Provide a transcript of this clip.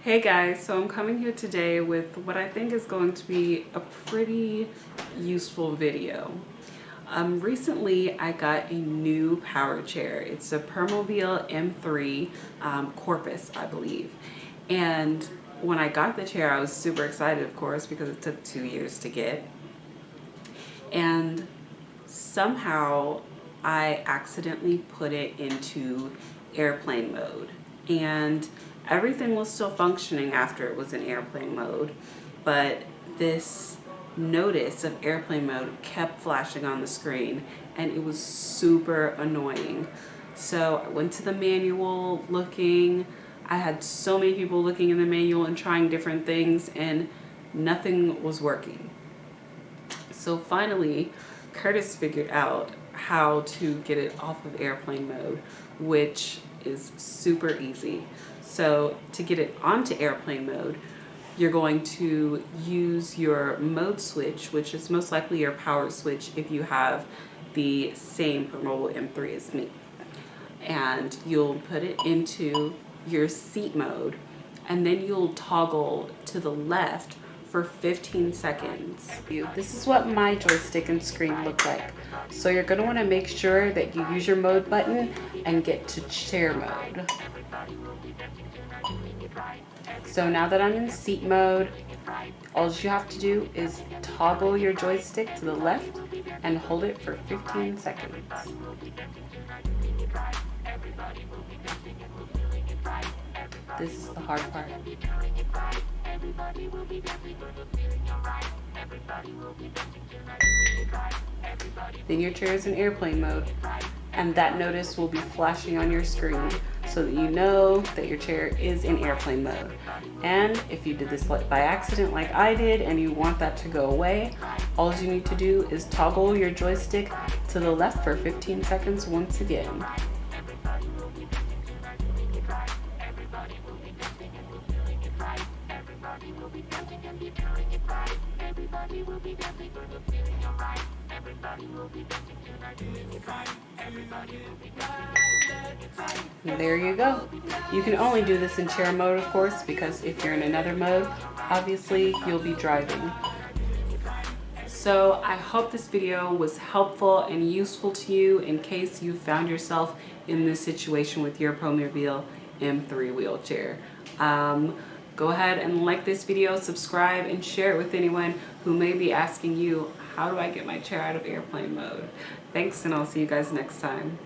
Hey guys, so I'm coming here today with what I think is going to be a pretty useful video. Recently I got a new power chair. It's a Permobil M3 Corpus, I believe. And when I got the chair, I was super excited, of course, because it took 2 years to get. And somehow I accidentally put it into airplane mode. And everything was still functioning after it was in airplane mode, but this notice of airplane mode kept flashing on the screen and it was super annoying. So I went to the manual looking. I had so many people looking in the manual and trying different things and nothing was working. So finally, Curtis figured out how to get it off of airplane mode, which is super easy. So to get it onto airplane mode, you're going to use your mode switch, which is most likely your power switch if you have the same Permobil M3 as me. And you'll put it into your seat mode, and then you'll toggle to the left for 15 seconds. This is what my joystick and screen look like. So you're going to want to make sure that you use your mode button and get to chair mode. So now that I'm in seat mode, all you have to do is toggle your joystick to the left and hold it for 15 seconds. This is the hard part. Then your chair is in airplane mode, and that notice will be flashing on your screen so that you know that your chair is in airplane mode. And if you did this by accident like I did and you want that to go away, all you need to do is toggle your joystick to the left for 15 seconds once again. There you go. You can only do this in chair mode, of course, because if you're in another mode, obviously you'll be driving. So I hope this video was helpful and useful to you in case you found yourself in this situation with your Permobil M3 wheelchair. Go ahead and like this video, subscribe, and share it with anyone who may be asking you, how do I get my chair out of airplane mode? Thanks, and I'll see you guys next time.